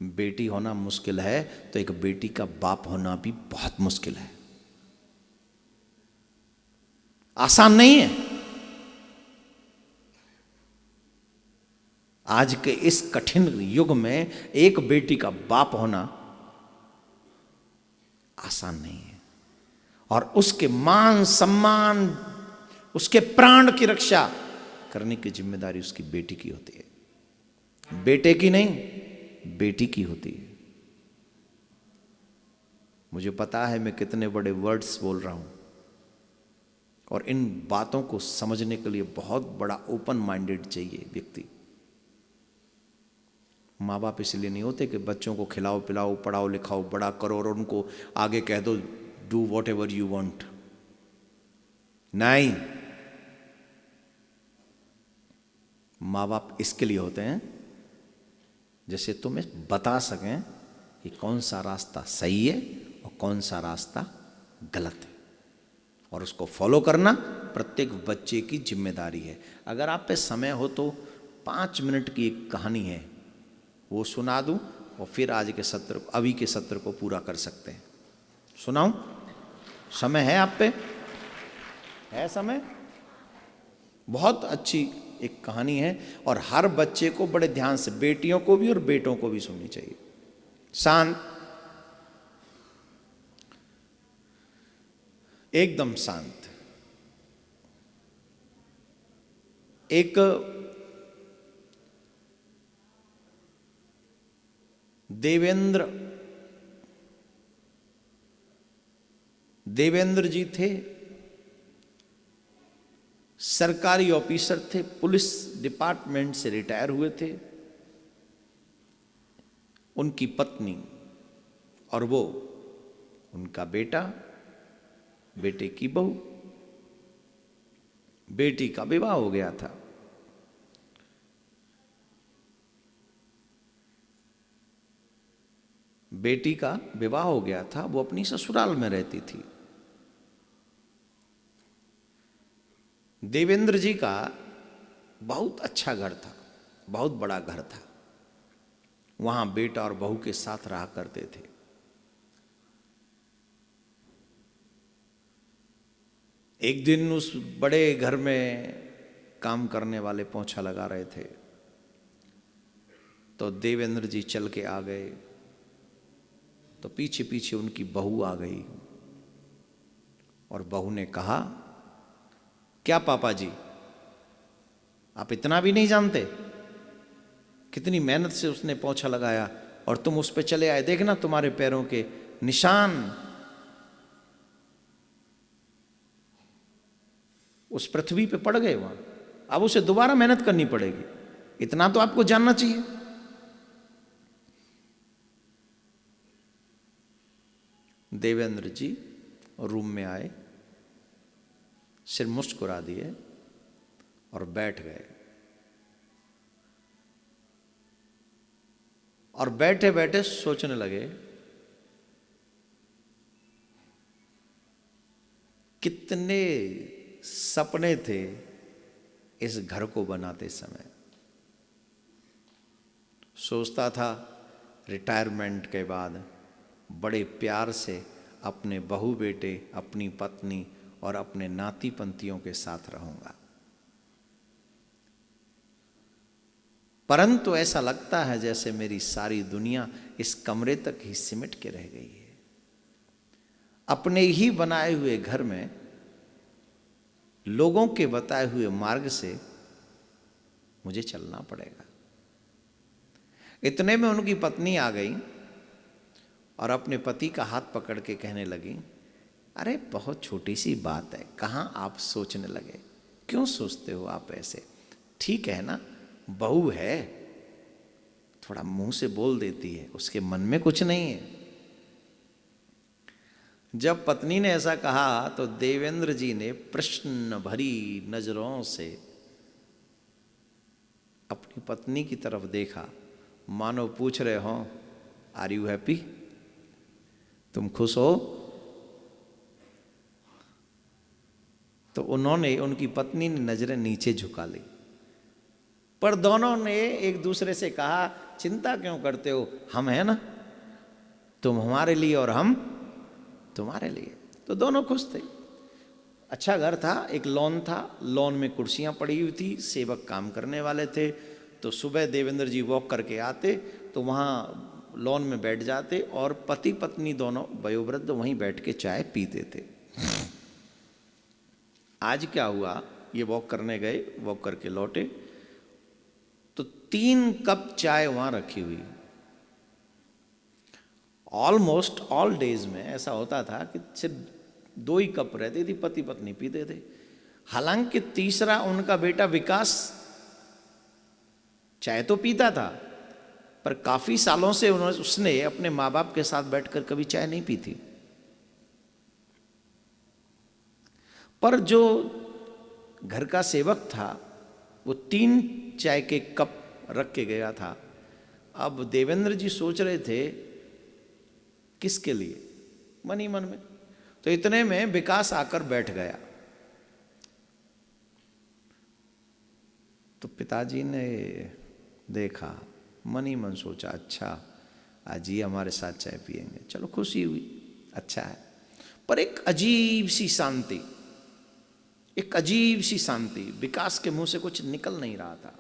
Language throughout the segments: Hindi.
बेटी होना मुश्किल है तो एक बेटी का बाप होना भी बहुत मुश्किल है, आसान नहीं है। आज के इस कठिन युग में एक बेटी का बाप होना आसान नहीं है, और उसके मान सम्मान, उसके प्राण की रक्षा करने की जिम्मेदारी उसकी बेटी की होती है, बेटे की नहीं, बेटी की होती है। मुझे पता है मैं कितने बड़े वर्ड्स बोल रहा हूं, और इन बातों को समझने के लिए बहुत बड़ा ओपन माइंडेड चाहिए व्यक्ति। माँ बाप इसलिए नहीं होते कि बच्चों को खिलाओ पिलाओ पढ़ाओ लिखाओ बड़ा करो और उनको आगे कह दो do what ever you want. नहीं, माँ बाप इसके लिए होते हैं जैसे तुम्हें बता सकें कि कौन सा रास्ता सही है और कौन सा रास्ता गलत है, और उसको फॉलो करना प्रत्येक बच्चे की जिम्मेदारी है। अगर आप पे समय हो तो 5 मिनट की एक कहानी है, वो सुना दूं और फिर आज के सत्र को, अभी के सत्र को पूरा कर सकते हैं। सुनाऊं? समय है आप पे? है समय? बहुत अच्छी एक कहानी है और हर बच्चे को बड़े ध्यान से, बेटियों को भी और बेटों को भी सुननी चाहिए। शांत, एकदम शांत। एक देवेंद्र जी थे, सरकारी ऑफिसर थे, पुलिस डिपार्टमेंट से रिटायर हुए थे। उनकी पत्नी और वो, उनका बेटा, बेटे की बहू, बेटी का विवाह हो गया था। बेटी का विवाह हो गया था, वो अपनी ससुराल में रहती थी। देवेंद्र जी का बहुत अच्छा घर था, बहुत बड़ा घर था, वहां बेटा और बहू के साथ रहा करते थे। एक दिन उस बड़े घर में काम करने वाले पोंछा लगा रहे थे, तो देवेंद्र जी चल के आ गए, तो पीछे पीछे उनकी बहू आ गई और बहू ने कहा, क्या पापा जी, आप इतना भी नहीं जानते? कितनी मेहनत से उसने पोंछा लगाया और तुम उस पे चले आए, देखना तुम्हारे पैरों के निशान उस पृथ्वी पे पड़ गए वहां, अब उसे दोबारा मेहनत करनी पड़ेगी, इतना तो आपको जानना चाहिए। देवेंद्र जी रूम में आए, सिर मुस्कुरा दिए और बैठ गए, और बैठे बैठे सोचने लगे, कितने सपने थे इस घर को बनाते समय। सोचता था रिटायरमेंट के बाद बड़े प्यार से अपने बहू बेटे, अपनी पत्नी और अपने नाती पंतियों के साथ रहूंगा, परंतु ऐसा लगता है जैसे मेरी सारी दुनिया इस कमरे तक ही सिमट के रह गई है। अपने ही बनाए हुए घर में लोगों के बताए हुए मार्ग से मुझे चलना पड़ेगा। इतने में उनकी पत्नी आ गई और अपने पति का हाथ पकड़ के कहने लगी, अरे बहुत छोटी सी बात है, कहाँ आप सोचने लगे, क्यों सोचते हो आप ऐसे? ठीक है ना, बहू है, थोड़ा मुंह से बोल देती है, उसके मन में कुछ नहीं है। जब पत्नी ने ऐसा कहा तो देवेंद्र जी ने प्रश्न भरी नजरों से अपनी पत्नी की तरफ देखा, मानो पूछ रहे हो, आर यू हैप्पी? तुम खुश हो? तो उन्होंने, उनकी पत्नी ने नजरें नीचे झुका ली पर दोनों ने एक दूसरे से कहा, चिंता क्यों करते हो, हम हैं ना, तुम हमारे लिए और हम तुम्हारे लिए। तो दोनों खुश थे। अच्छा घर था, एक लॉन था, लॉन में कुर्सियां पड़ी हुई थी, सेवक काम करने वाले थे। तो सुबह देवेंद्र जी वॉक करके आते तो वहाँ लॉन में बैठ जाते और पति पत्नी दोनों वयोवृद्ध वहीं बैठ के चाय पीते थे। आज क्या हुआ, ये वॉक करने गए, वॉक करके लौटे तो 3 कप चाय वहां रखी हुई। ऑलमोस्ट ऑल डेज में ऐसा होता था कि सिर्फ 2 ही कप रहती थी, पति पत्नी पीते थे। हालांकि तीसरा उनका बेटा विकास चाय तो पीता था, पर काफी सालों से उसने अपने माँ बाप के साथ बैठकर कभी चाय नहीं पी थी। पर जो घर का सेवक था वो 3 चाय के कप रख के गया था। अब देवेंद्र जी सोच रहे थे किसके लिए, मन ही मन में। तो इतने में विकास आकर बैठ गया। तो पिताजी ने देखा, मन ही मन सोचा, अच्छा आज ये हमारे साथ चाय पिएंगे, चलो खुशी हुई, अच्छा है। पर एक अजीब सी शांति, एक अजीब सी शांति, विकास के मुंह से कुछ निकल नहीं रहा था।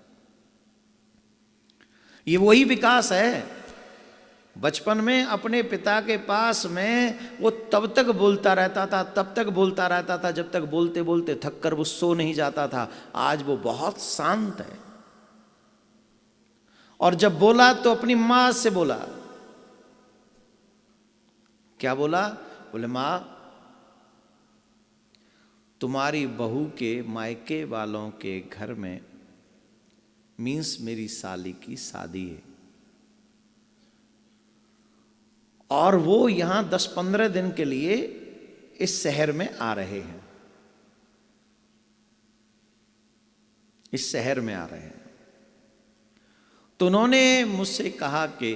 ये वही विकास है बचपन में अपने पिता के पास में वो तब तक बोलता रहता था, तब तक बोलता रहता था जब तक बोलते बोलते थक कर वो सो नहीं जाता था। आज वो बहुत शांत है। और जब बोला तो अपनी मां से बोला। क्या बोला? बोले मां, तुम्हारी बहू के मायके वालों के घर में मीन्स मेरी साली की शादी है और वो यहां 10-15 दिन के लिए इस शहर में आ रहे हैं, इस शहर में आ रहे हैं। तो उन्होंने मुझसे कहा कि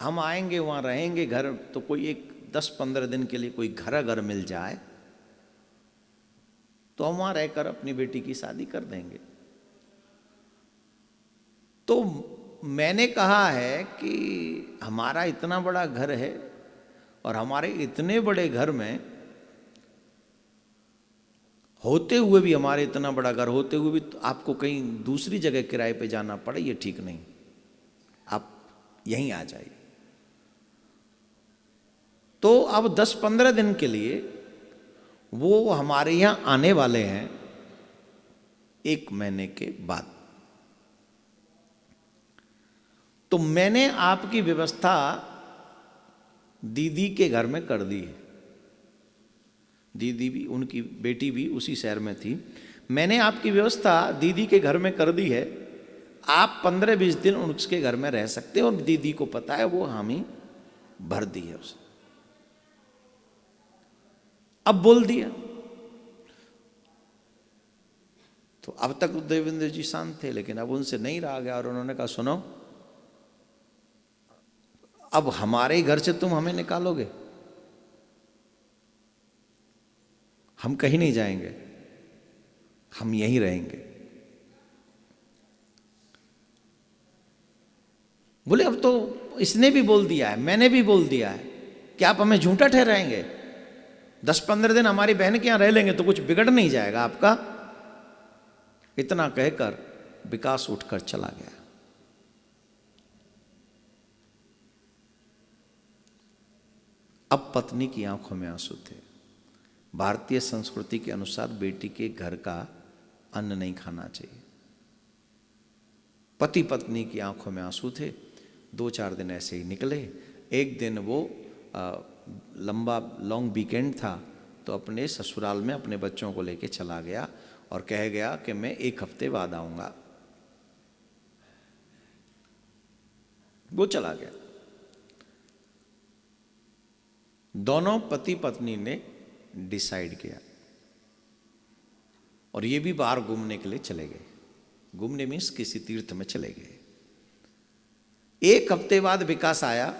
हम आएंगे, वहां रहेंगे, घर तो कोई एक 10-15 दिन के लिए कोई घर अगर मिल जाए तो हम वहां रहकर अपनी बेटी की शादी कर देंगे। तो मैंने कहा है कि हमारा इतना बड़ा घर है और हमारे इतने बड़े घर में होते हुए भी, हमारे इतना बड़ा घर होते हुए भी तो आपको कहीं दूसरी जगह किराए पे जाना पड़े, ये ठीक नहीं, आप यहीं आ जाइए। तो अब 10-15 दिन के लिए वो हमारे यहां आने वाले हैं 1 महीने के बाद। तो मैंने आपकी व्यवस्था दीदी के घर में कर दी है। दीदी भी, उनकी बेटी भी उसी शहर में थी। मैंने आपकी व्यवस्था दीदी के घर में कर दी है। आप 15-20 दिन उसके घर में रह सकते हैं और दीदी को पता है, वो हामी भर दी है उसे। अब बोल दिया। तो अब तक देवेंद्र जी शांत थे, लेकिन अब उनसे नहीं रहा गया और उन्होंने कहा सुनो, अब हमारे घर से तुम हमें निकालोगे, हम कहीं नहीं जाएंगे, हम यहीं रहेंगे। बोले अब तो इसने भी बोल दिया है, मैंने भी बोल दिया है, क्या आप हमें झूठा ठहराएंगे? 10-15 दिन हमारी बहन के यहां रह लेंगे तो कुछ बिगड़ नहीं जाएगा आपका। इतना कहकर विकास उठकर चला गया। अब पत्नी की आंखों में आंसू थे। भारतीय संस्कृति के अनुसार बेटी के घर का अन्न नहीं खाना चाहिए। पति पत्नी की आंखों में आंसू थे। 2-4 दिन ऐसे ही निकले। एक दिन वो लंबा लॉन्ग वीकेंड था तो अपने ससुराल में अपने बच्चों को लेके चला गया और कह गया कि मैं 1 हफ्ते बाद आऊंगा। वो चला गया। दोनों पति पत्नी ने डिसाइड किया और ये भी बाहर घूमने के लिए चले गए। घूमने मीन्स किसी तीर्थ में चले गए। 1 हफ्ते बाद विकास आया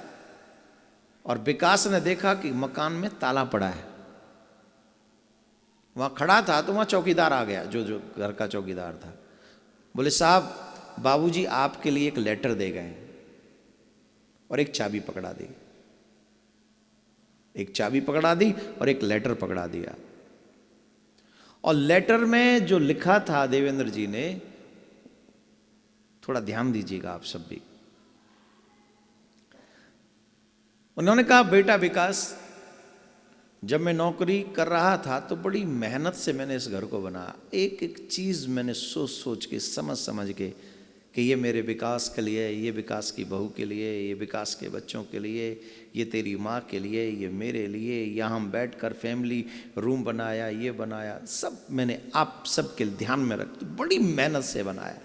और विकास ने देखा कि मकान में ताला पड़ा है। वहां खड़ा था तो वहां चौकीदार आ गया, जो घर का चौकीदार था। बोले साहब बाबूजी आपके लिए एक लेटर दे गए और एक चाबी पकड़ा दी, एक चाबी पकड़ा दी और एक लेटर पकड़ा दिया। और लेटर में जो लिखा था देवेंद्र जी ने, थोड़ा ध्यान दीजिएगा आप सब भी। उन्होंने कहा, बेटा विकास, जब मैं नौकरी कर रहा था तो बड़ी मेहनत से मैंने इस घर को बनाया। एक एक चीज़ मैंने सोच सोच के, समझ समझ के, कि ये मेरे विकास के लिए, ये विकास की बहू के लिए, ये विकास के बच्चों के लिए, ये तेरी माँ के लिए, ये मेरे लिए, यहाँ हम बैठ कर फैमिली रूम बनाया, ये बनाया, सब मैंने आप सब के ध्यान में रख, तो बड़ी मेहनत से बनाया।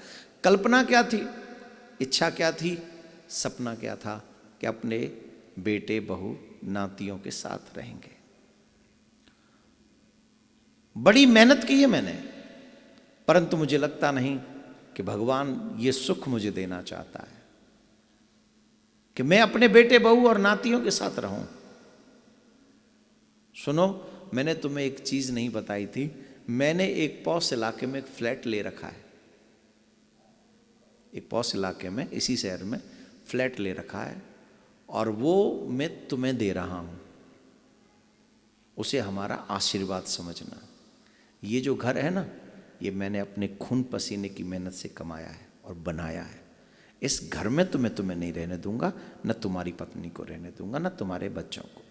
कल्पना क्या थी, इच्छा क्या थी, सपना क्या था कि अपने बेटे बहू नातियों के साथ रहेंगे। बड़ी मेहनत की है मैंने, परंतु मुझे लगता नहीं कि भगवान ये सुख मुझे देना चाहता है कि मैं अपने बेटे बहू और नातियों के साथ रहूं। सुनो, मैंने तुम्हें एक चीज नहीं बताई थी, मैंने एक पॉश इलाके में एक फ्लैट ले रखा है। एक पॉश इलाके में, इसी शहर में फ्लैट ले रखा है, और वो मैं तुम्हें दे रहा हूं। उसे हमारा आशीर्वाद समझना। ये जो घर है ना, ये मैंने अपने खून पसीने की मेहनत से कमाया है और बनाया है। इस घर में तो मैं तुम्हें नहीं रहने दूंगा, न तुम्हारी पत्नी को रहने दूंगा, न तुम्हारे बच्चों को।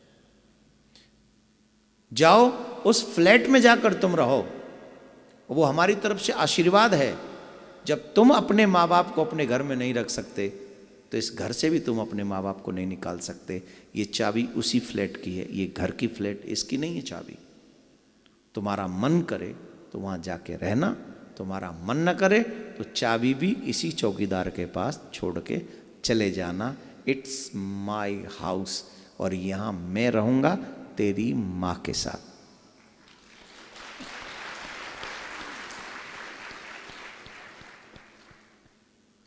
जाओ उस फ्लैट में जाकर तुम रहो, वो हमारी तरफ से आशीर्वाद है। जब तुम अपने माँ बाप को अपने घर में नहीं रख सकते, तो इस घर से भी तुम अपने माँ बाप को नहीं निकाल सकते। ये चाबी उसी फ्लैट की है, ये घर की फ्लैट इसकी नहीं है चाबी। तुम्हारा मन करे तो वहाँ जाके रहना, तुम्हारा मन न करे तो चाबी भी इसी चौकीदार के पास छोड़ के चले जाना। इट्स माई हाउस, और यहाँ मैं रहूँगा तेरी माँ के साथ।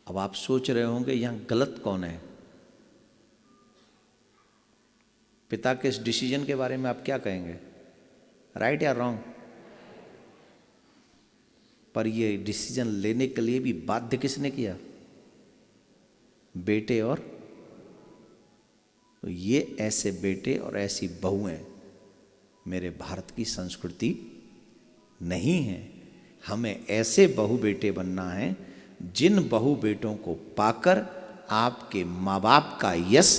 अब आप सोच रहे होंगे यहाँ गलत कौन है? पिता के इस डिसीजन के बारे में आप क्या कहेंगे, राइट या रॉन्ग? पर ये डिसीजन लेने के लिए भी बाध्य किसने किया? बेटे और, तो ये ऐसे बेटे और ऐसी बहुएं मेरे भारत की संस्कृति नहीं है। हमें ऐसे बहु बेटे बनना है जिन बहु बेटों को पाकर आपके माँ बाप का यश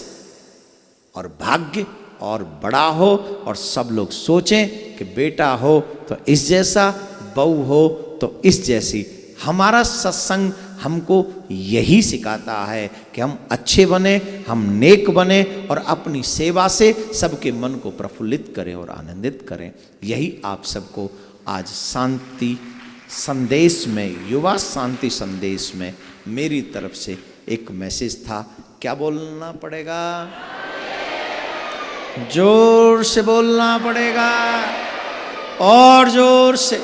और भाग्य और बड़ा हो, और सब लोग सोचें कि बेटा हो तो इस जैसा, बहू हो तो इस जैसी। हमारा सत्संग हमको यही सिखाता है कि हम अच्छे बने, हम नेक बने, और अपनी सेवा से सबके मन को प्रफुल्लित करें और आनंदित करें। यही आप सबको आज शांति संदेश में, युवा शांति संदेश में मेरी तरफ से एक मैसेज था। क्या बोलना पड़ेगा? जोर से बोलना पड़ेगा, और जोर से।